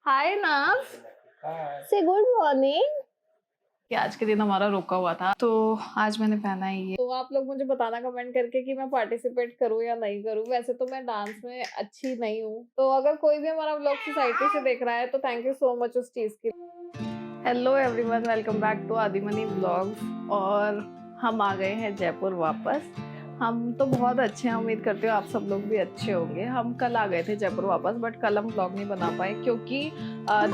हाय नाज, से good morning. कि आज के दिन हमारा रोका हुआ था तो आज मैंने पहना है ये। तो आप लोग मुझे बताना कमेंट करके कि मैं पार्टिसिपेट करूं या नहीं करूं। वैसे तो मैं डांस में अच्छी नहीं हूं, तो अगर कोई भी हमारा व्लॉग सोसाइटी से देख रहा है तो थैंक यू सो मच उस चीज की। Hello everyone, welcome back to Adimani vlogs. और हम आ गए हैं जयपुर वापस। हम तो बहुत अच्छे हैं, उम्मीद करते हो आप सब लोग भी अच्छे होंगे। हम कल आ गए थे जयपुर वापस, बट कल हम व्लॉग नहीं बना पाए क्योंकि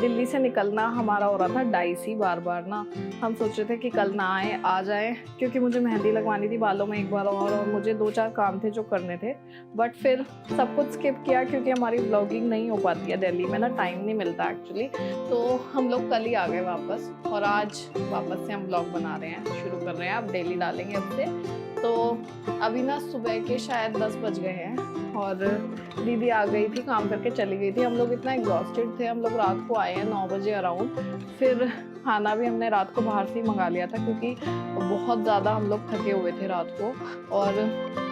दिल्ली से निकलना हमारा हो रहा था डाइसी बार बार ना। हम सोच रहे थे कि कल ना आए, आ जाए, क्योंकि मुझे मेहंदी लगवानी थी बालों में एक बार और मुझे 2-4 काम थे जो करने थे। बट फिर सब कुछ स्किप किया क्योंकि हमारी व्लॉगिंग नहीं हो पाती है दिल्ली में ना, टाइम नहीं मिलता एक्चुअली। तो हम लोग कल ही आ गए वापस और आज वापस से हम व्लॉग बना रहे हैं, शुरू कर रहे हैं। अब डेली डालेंगे अब से। तो अभी ना सुबह के शायद 10 बज गए हैं और दीदी आ गई थी, काम करके चली गई थी। हम लोग इतना एग्जॉस्टेड थे, हम लोग रात को आए हैं 9 बजे अराउंड। फिर खाना भी हमने रात को बाहर से ही मंगा लिया था क्योंकि बहुत ज़्यादा हम लोग थके हुए थे रात को। और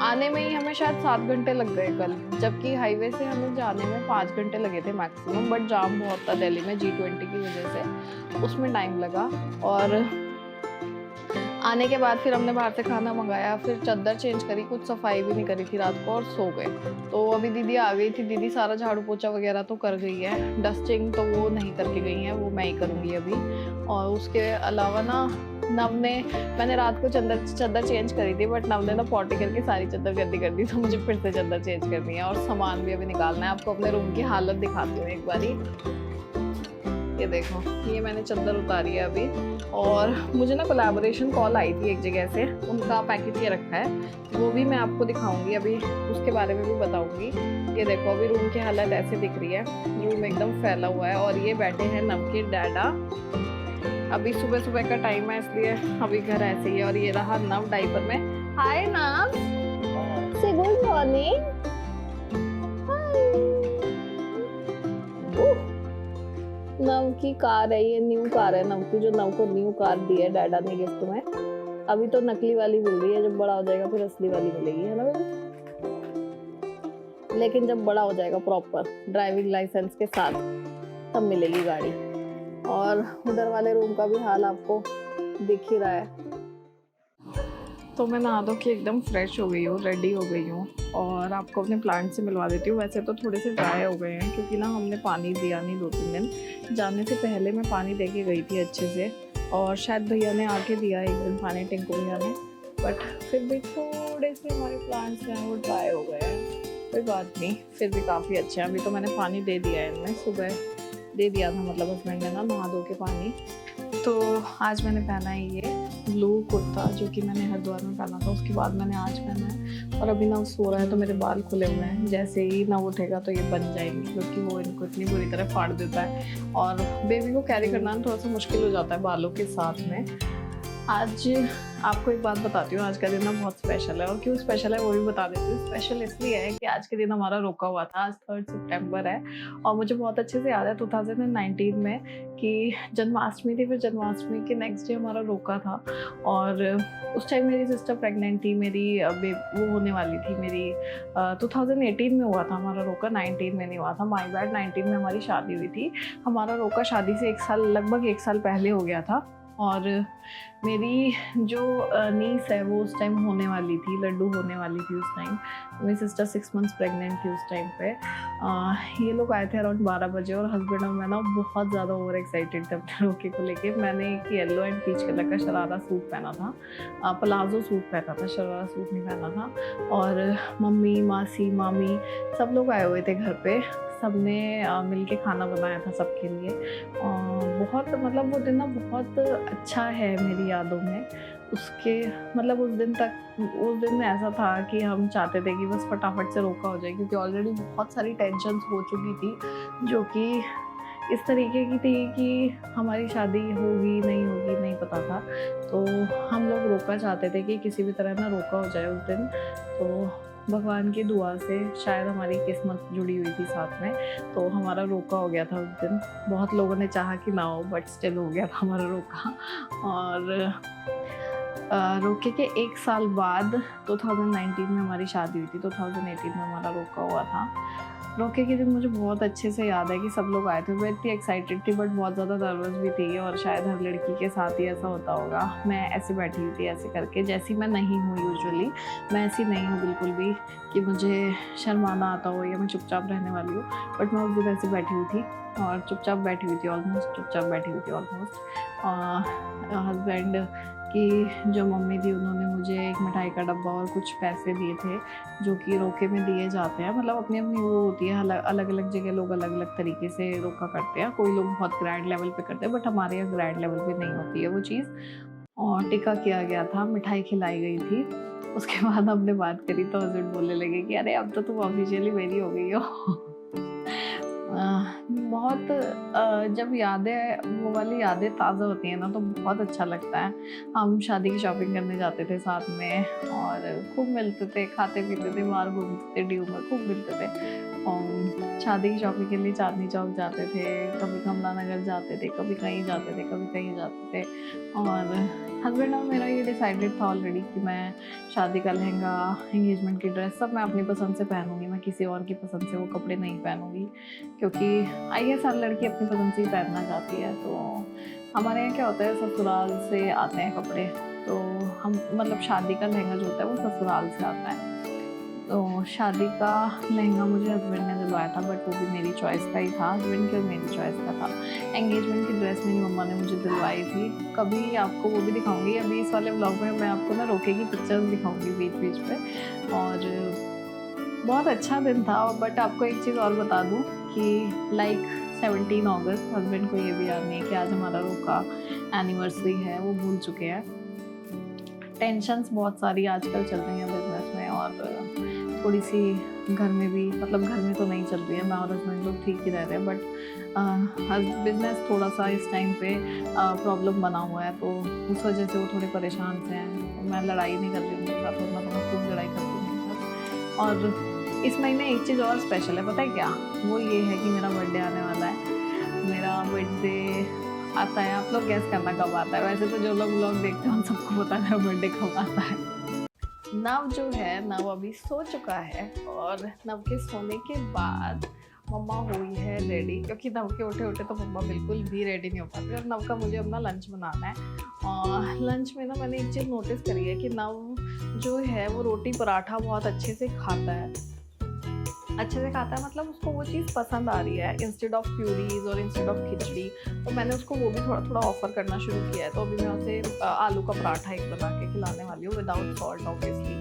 आने में ही हमें शायद 7 घंटे लग गए कल, जबकि हाईवे से हमें जाने में 5 घंटे लगे थे मैक्सिमम। बट जाम बहुत था दिल्ली में G20 की वजह से, उसमें टाइम लगा। और आने के बाद फिर हमने बाहर से खाना मंगाया, फिर चादर चेंज करी, कुछ सफाई भी नहीं करी थी रात को और सो गए। तो अभी दीदी आ गई थी, दीदी सारा झाड़ू पोछा वगैरह तो कर गई है, डस्टिंग तो वो नहीं करके गई है, वो मैं ही करूँगी अभी। और उसके अलावा ना मैंने रात को चादर चेंज करी थी, बट नव ने ना पॉटी करके सारी चादर गंदी कर दी, तो मुझे फिर से चादर चेंज करनी है और सामान भी अभी निकालना है। आपको अपने रूम की हालत दिखाती हूँ एक बारी। ये देखो, ये मैंने चादर उतारी है अभी। और मुझे ना कोलैबोरेशन कॉल आई थी एक जगह से, उनका पैकेट ये रखा है, वो भी मैं आपको दिखाऊंगी अभी, उसके बारे में भी बताऊंगी। ये देखो, अभी रूम की हालत ऐसे दिख रही है, रूम एकदम फैला हुआ है। और ये बैठे हैं नव के डैडा। अभी सुबह सुबह का टाइम है इसलिए अभी घर ऐसे ही है। और ये रहा नव डाइपर में। हाय नव, से गुड मॉर्निंग। नव की कार है, ये न्यू कार है नव की, जो नव को न्यू कार दी है डैडा ने गिफ्ट में। अभी तो नकली वाली मिल रही है, जब बड़ा हो जाएगा फिर असली वाली मिलेगी, है ना बेटा? लेकिन जब बड़ा हो जाएगा प्रॉपर ड्राइविंग लाइसेंस के साथ तब मिलेगी गाड़ी। और उधर वाले रूम का भी हाल आपको दिख ही रहा है। तो मैं नहा धो के एकदम फ्रेश हो गई हूँ, रेडी हो गई हूँ और आपको अपने प्लांट से मिलवा देती हूँ। वैसे तो थोड़े से ड्राई हो गए हैं क्योंकि ना हमने पानी दिया नहीं 2-3 दिन। जाने से पहले मैं पानी दे के गई थी अच्छे से, और शायद भैया ने आके दिया एक दिन पानी, टिंकू भैया ने। बट फिर भी थोड़े से हमारे प्लांट्स हैं वो ड्राई हो गए हैं। कोई बात नहीं, फिर भी काफ़ी अच्छे हैं। अभी तो मैंने पानी दे दिया है इनमें, सुबह दे दिया था, मतलब हस्बैंड ने ना नहा धो के पानी। तो आज मैंने पहना है ये ब्लू कुर्ता, जो कि मैंने हरिद्वार में पहना था, उसके बाद मैंने आज पहना है। और अभी ना सो रहा है तो मेरे बाल खुले हुए हैं, जैसे ही ना उठेगा तो ये बन जाएंगे क्योंकि वो इनको इतनी बुरी तरह फाड़ देता है। और बेबी को कैरी करना थोड़ा सा मुश्किल हो जाता है बालों के साथ में। आज आपको एक बात बताती हूँ, आज का दिन ना बहुत स्पेशल है। और क्यों स्पेशल है वो भी बता देती हूँ। स्पेशल इसलिए है कि आज के दिन हमारा रोका हुआ था, आज 3 सितंबर है। और मुझे बहुत अच्छे से याद है 2019 में कि जन्माष्टमी थी, फिर जन्माष्टमी के नेक्स्ट डे हमारा रोका था। और उस टाइम मेरी सिस्टर प्रेग्नेंट थी, मेरी वो होने वाली थी मेरी। 2018 में हुआ था हमारा रोका, 19 में नहीं हुआ था, माय बैड। 19 में हमारी शादी हुई थी। हमारा रोका शादी से लगभग 1 साल पहले हो गया था। और मेरी जो नीस है वो उस टाइम होने वाली थी, लड्डू होने वाली थी उस टाइम। मेरी सिस्टर 6 मंथ्स प्रेग्नेंट थी उस टाइम पे। ये लोग आए थे अराउंड 12 बजे और हस्बैंड और मैं ना बहुत ज़्यादा ओवर एक्साइटेड थे अपने रोके को लेके। मैंने एक येलो एंड पीच कलर का शरारा सूट पहना था, प्लाजो सूट पहना था, शरारा सूट नहीं पहना था। और मम्मी, मासी, मामी सब लोग आए हुए थे घर पे। सबने मिलके खाना बनाया था सबके लिए। बहुत मतलब वो दिन ना बहुत अच्छा है मेरी यादों में। उसके मतलब उस दिन में ऐसा था कि हम चाहते थे कि बस फटाफट से रोका हो जाए, क्योंकि ऑलरेडी बहुत सारी टेंशन्स हो चुकी थी जो कि इस तरीके की थी कि हमारी शादी होगी नहीं पता था। तो हम लोग रोका चाहते थे कि किसी भी तरह ना रोका हो जाए उस दिन। तो भगवान की दुआ से शायद हमारी किस्मत जुड़ी हुई थी साथ में, तो हमारा रोका हो गया था उस दिन। बहुत लोगों ने चाहा कि ना हो, बट स्टिल हो गया था हमारा रोका। और रोके के 1 साल बाद 2019 में हमारी शादी हुई थी, 2018 में हमारा रोका हुआ था। रोके के दिन मुझे बहुत अच्छे से याद है कि सब लोग आए थे। मैं इतनी एक्साइटेड थी बट बहुत ज़्यादा नर्वस भी थी, और शायद हर लड़की के साथ ही ऐसा होता होगा। मैं ऐसे बैठी हुई थी ऐसे करके, जैसी मैं नहीं हूँ यूजुअली, मैं ऐसी नहीं हूँ बिल्कुल भी कि मुझे शर्माना आता हो या मैं चुपचाप रहने वाली हूँ। बट मैं उस दिन ऐसे बैठी हुई थी और चुपचाप बैठी हुई थी, ऑलमोस्ट चुपचाप बैठी हुई थी ऑलमोस्ट। हस्बैंड की जो मम्मी थी उन्होंने मुझे एक मिठाई का डब्बा और कुछ पैसे दिए थे, जो कि रोके में दिए जाते हैं। मतलब अपनी अपनी वो होती है, अलग अलग जगह लोग अलग अलग तरीके से रोका करते हैं। कोई लोग बहुत ग्रैंड लेवल पे करते हैं बट हमारे यहाँ ग्रैंड लेवल पे नहीं होती है वो चीज़। और टिक्का किया गया था, मिठाई खिलाई गई थी। उसके बाद हमने बात करी तो हस्बैंड बोलने लगे कि अरे अब तो तुम ऑफिशियली मेरी हो गई हो। बहुत जब यादें, वो वाली यादें ताज़ा होती हैं ना तो बहुत अच्छा लगता है। हम शादी की शॉपिंग करने जाते थे साथ में और खूब मिलते थे, खाते पीते थे, बाहर घूमते थे, ड्यू में खूब मिलते थे। और शादी की शॉपिंग के लिए चांदनी चौक जाते थे, कभी कमला नगर जाते थे, कभी कहीं जाते थे, कभी कहीं जाते थे। और हस्बैंड और मेरा ये डिसाइडेड था ऑलरेडी कि मैं शादी का लहंगा, एंगेजमेंट की ड्रेस सब मैं अपनी पसंद से पहनूंगी, मैं किसी और की पसंद से वो कपड़े नहीं पहनूंगी, क्योंकि आई गेस हर लड़की अपनी पसंद से ही पहनना चाहती है। तो हमारे यहाँ क्या होता है, ससुराल से आते हैं कपड़े, तो हम मतलब शादी का लहंगा जो होता है वो ससुराल से आता है। तो शादी का लहंगा मुझे हस्बैंड ने दिलवाया था, बट वो भी मेरी चॉइस का ही था, हस्बैंड की और मेरी चॉइस का था। एंगेजमेंट की ड्रेस मेरी मम्मा ने मुझे दिलवाई थी, कभी आपको वो भी दिखाऊंगी। अभी इस वाले ब्लॉग में मैं आपको ना रोके की पिक्चर्स दिखाऊंगी बीच बीच पे। और बहुत अच्छा दिन था। बट आपको एक चीज़ और बता दूँ कि लाइक 17 अगस्त, हस्बैंड को ये भी याद नहीं है कि आज हमारा रोका एनिवर्सरी है, वो भूल चुके हैं। टेंशन्स बहुत सारी आजकल चल रही हैं बिजनेस में, और थोड़ी सी घर में भी, मतलब घर में तो नहीं चल रही है, मैं और हस्बैंड लोग ठीक ही रह रहे हैं, बट बिजनेस थोड़ा सा इस टाइम पे प्रॉब्लम बना हुआ है, तो उस वजह से वो थोड़े परेशान से हैं। मैं लड़ाई नहीं कर रही हूँ उनके साथ, वरना तो मैं खूब लड़ाई करती हूँ उनके साथ। और इस महीने एक चीज़ और स्पेशल है, पता है क्या? वो ये है कि मेरा बर्थडे आने वाला है। मेरा बर्थडे आता है, आप लोग गैस करना कब आता है। वैसे तो जो लोग व्लॉग देखते हैं उन सबको पता है मेरा बर्थडे कब आता है। नव जो है, नव अभी सो चुका है, और नव के सोने के बाद मम्मा हुई है रेडी, क्योंकि नव के उठे उठे तो मम्मा बिल्कुल भी रेडी नहीं हो पाती। और नव का मुझे अपना लंच बनाना है, और लंच में ना मैंने एक चीज़ नोटिस करी है कि नव जो है वो रोटी पराठा बहुत अच्छे से खाता है। अच्छे से खाता है मतलब उसको वो चीज़ पसंद आ रही है, इंस्टेड ऑफ प्यूरीज और इंस्टेड ऑफ खिचड़ी। तो मैंने उसको वो भी थोड़ा थोड़ा ऑफर करना शुरू किया है। तो अभी मैं उसे आलू का पराठा एक बना के खिलाने वाली हूँ, विदाउट सॉल्ट ऑब्वियसली।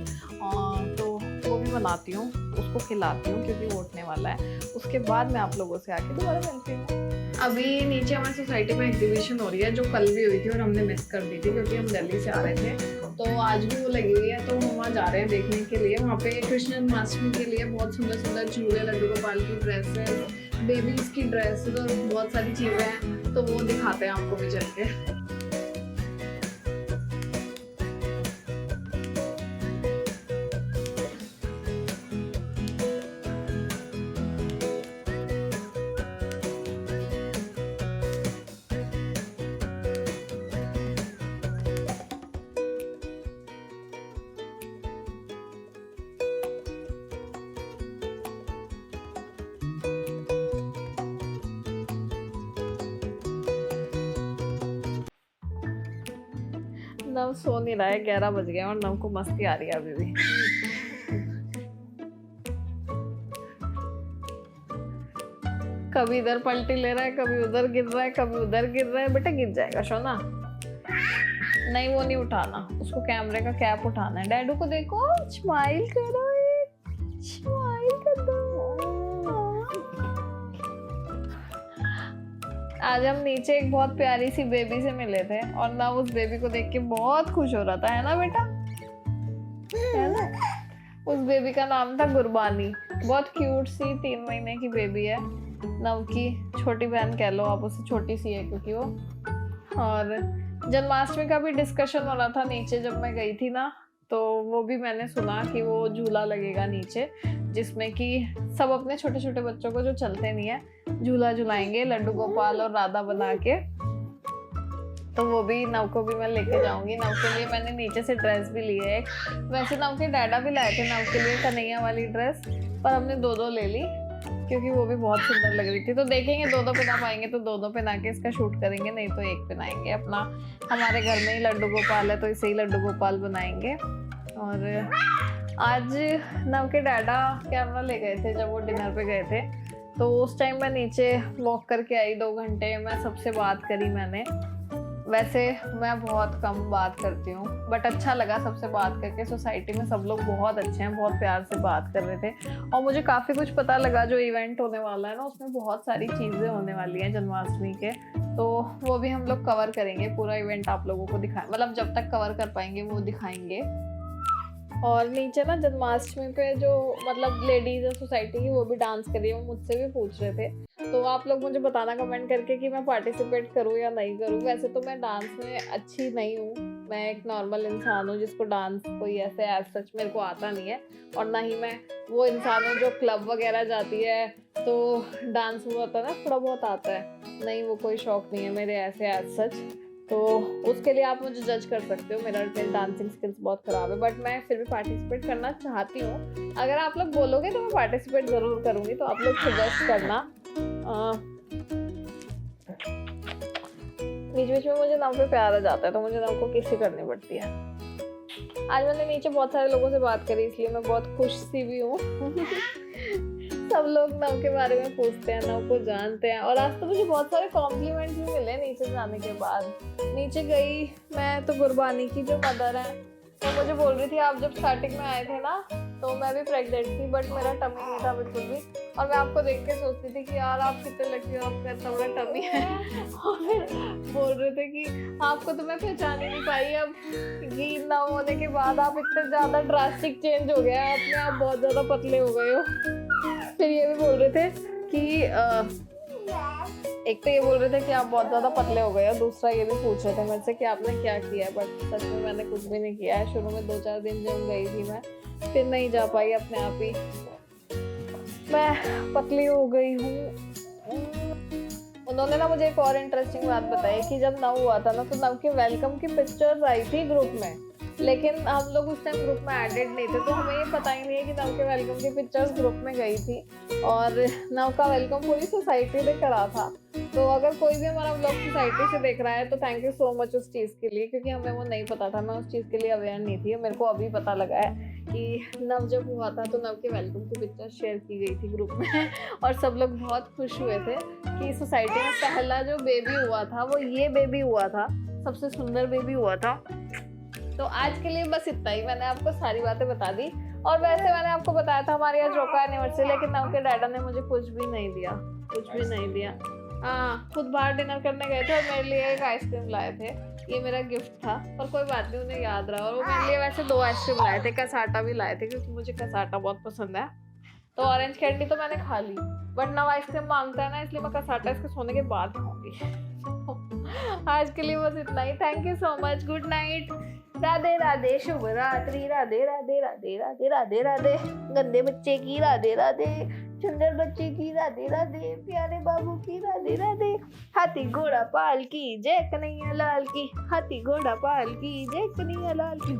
तो वो भी बनाती हूँ, उसको खिलाती हूँ क्योंकि वो उठने वाला है। उसके बाद मैं आप लोगों से आके दोबारा मिलती हूँ। अभी नीचे हमारी सोसाइटी में एग्जीबिशन हो रही है, जो कल भी हुई थी और हमने मिस कर दी थी क्योंकि हम दिल्ली से आ रहे थे। तो आज भी वो लगी हुई है, तो हम वहाँ जा रहे हैं देखने के लिए। वहाँ पे कृष्ण जन्माष्टमी के लिए बहुत सुंदर सुंदर झूले, लड्डू गोपाल की ड्रेसेस, बेबीज की ड्रेसेस और बहुत सारी चीज़ें हैं, तो वो दिखाते हैं आपको भी चल के। नव सो नहीं रहा है, 11 बज गए और नव को मस्ती आ रही है अभी भी। कभी इधर पलटी ले रहा है, कभी उधर गिर रहा है, कभी उधर गिर रहा है। बेटा गिर जाएगा सोना, नहीं वो नहीं उठाना, उसको कैमरे का कैप उठाना है। डैडू को देखो, स्माइल करो, स्माइल कर दो। आज हम नीचे एक बहुत प्यारी सी बेबी से मिले थे, और ना उस बेबी को देख के बहुत खुश हो रहा था, है ना बेटा? है ना? उस बेबी का नाम था गुरबानी, बहुत क्यूट सी 3 महीने की बेबी है, नव की छोटी बहन कह लो आप उसे, छोटी सी है क्योंकि वो। और जन्माष्टमी का भी डिस्कशन हो रहा था नीचे जब मैं गई थी ना, तो वो भी मैंने सुना कि वो झूला लगेगा नीचे, जिसमें कि सब अपने छोटे छोटे बच्चों को जो चलते नहीं है झूला झुलाएंगे, लड्डू गोपाल और राधा बना के। तो वो भी नव को भी मैं लेके जाऊंगी। नव के लिए मैंने नीचे से ड्रेस भी ली है। वैसे नव के डैडा भी लाए थे नव के लिए कन्हैया वाली ड्रेस, पर हमने 2-2 ले ली। क्योंकि वो भी बहुत सुंदर लग रही थी। तो देखेंगे, दो पहना पाएंगे तो दो पहना के इसका शूट करेंगे, नहीं तो एक पहनाएंगे अपना। हमारे घर में ही लड्डू गोपाल है तो इसे ही लड्डू गोपाल बनाएंगे। और आज नव के डैडा कैमरा ले गए थे जब वो डिनर पे गए थे, तो उस टाइम मैं नीचे वॉक करके आई 2 घंटे। मैं सबसे बात करी मैंने। वैसे मैं बहुत कम बात करती हूँ, बट अच्छा लगा सबसे बात करके। सोसाइटी में सब लोग बहुत अच्छे हैं, बहुत प्यार से बात कर रहे थे। और मुझे काफ़ी कुछ पता लगा, जो इवेंट होने वाला है ना उसमें बहुत सारी चीज़ें होने वाली हैं जन्माष्टमी के, तो वो भी हम लोग कवर करेंगे। पूरा इवेंट आप लोगों को दिखाएं, मतलब जब तक कवर कर पाएंगे वो दिखाएंगे। और नीचे ना जन्माष्टमी पे जो मतलब लेडीज है सोसाइटी की, वो भी डांस कर रही है। वो मुझसे भी पूछ रहे थे, तो आप लोग मुझे बताना कमेंट करके कि मैं पार्टिसिपेट करूँ या नहीं करूँ। वैसे तो मैं डांस में अच्छी नहीं हूँ, मैं एक नॉर्मल इंसान हूँ जिसको डांस कोई ऐसे एज सच मेरे को आता नहीं है। और ना ही मैं वो इंसान हूँ जो क्लब वगैरह जाती है तो डांस वो होता है ना थोड़ा बहुत आता है। नहीं, वो कोई शौक नहीं है मेरे ऐसे एज सच। तो उसके लिए आप मुझे जज कर सकते हो, मेरा डांसिंग स्किल्स बहुत ख़राब है, बट मैं फिर भी पार्टिसिपेट करना चाहती हूँ। अगर आप लोग बोलोगे तो मैं पार्टिसिपेट ज़रूर करूँगी, तो आप लोग सजेस्ट करना। बीच बीच में मुझे नाम पे प्यार आ जाता है तो मुझे नाम को किसी करनी पड़ती है। आज मैंने नीचे बहुत सारे लोगों से बात करी, इसलिए मैं बहुत खुश सी भी हूँ। सब लोग नव के बारे में पूछते हैं, नव को जानते हैं। और आज तो मुझे बहुत सारे कॉम्प्लीमेंट भी मिले नीचे जाने के बाद। नीचे गई मैं तो गुरबानी की जो मदर है तो मुझे बोल रही थी, आप जब स्टार्टिंग में आए थे ना तो मैं भी प्रेग्नेंट थी, बट मेरा टमी नहीं था बिल्कुल भी। और मैं आपको देख के सोचती थी कि यार आप कितने लकी हो, आपका इतना बड़ा टमी है। और फिर बोल रहे थे कि आपको तो मैं पहचान ही नहीं पाई, अब घी ना होने के बाद आप इतने ज़्यादा ड्रास्टिक चेंज हो गया है, अपने आप बहुत ज़्यादा पतले हो गए हो। फिर ये भी बोल रहे थे कि एक तो ये बोल रहे थे कि आप बहुत ज़्यादा पतले हो गए हो, दूसरा ये भी पूछ रहे थे मेरे से कि आपने क्या किया है, बट सच में मैंने कुछ भी नहीं किया है। शुरू में 2-4 दिन जब गई थी मैं, फिर नहीं जा पाई, अपने आप ही मैं पतली हो गई हूँ। उन्होंने ना मुझे एक और इंटरेस्टिंग बात बताई कि जब नव हुआ था ना तो नव के वेलकम की पिक्चर्स आई थी ग्रुप में, लेकिन हम लोग उस टाइम ग्रुप में एडेड नहीं थे, तो हमें ये पता ही नहीं है कि नव के वेलकम की पिक्चर्स ग्रुप में गई थी। और नव का वेलकम पूरी सोसाइटी ने करा था। तो अगर कोई भी हमारा व्लॉग सोसाइटी से देख रहा है तो थैंक यू सो मच उस चीज़ के लिए, क्योंकि हमें वो नहीं पता था, मैं उस चीज़ के लिए अवेयर नहीं थी। मेरे को अभी पता लगा है कि नव जब हुआ था तो नव के वेलकम की पिक्चर शेयर की गई थी ग्रुप में। और सब लोग बहुत खुश हुए थे कि सोसाइटी में पहला जो बेबी हुआ था वो ये बेबी हुआ था, सबसे सुंदर बेबी हुआ था। तो आज के लिए बस इतना ही, मैंने आपको सारी बातें बता दी। और वैसे मैंने आपको बताया था हमारी आज रोका एनिवर्सरी, लेकिन नव के डैडा ने मुझे कुछ भी नहीं दिया, कुछ भी नहीं दिया। हाँ, खुद बाहर डिनर करने गए थे और मेरे लिए एक आइसक्रीम लाए थे, ये मेरा गिफ्ट था। पर कोई बात नहीं, उन्हें याद रहा। और वो मेरे लिए वैसे 2 आइसक्रीम लाए थे, कसाटा भी लाए थे, क्योंकि मुझे कसाटा बहुत पसंद है। तो ऑरेंज कैंडी तो मैंने खा ली, बट नव आइसक्रीम मांगता है ना, इसलिए मैं कसाटा इसके सोने के बाद खाऊंगी। आज के लिए बस इतना ही। Thank you so much, good night, Radhe Radhe, शुभ रात्रि, राधे राधे राधे राधे राधे राधे, गंदे बच्चे की राधे राधे, सुंदर बच्चे की राधे राधे, प्यारे बाबू की राधे राधे। हाथी घोड़ा पाल की जय, कन्हैया लाल की। हाथी घोड़ा पाल की जय, कन्हैया लाल की।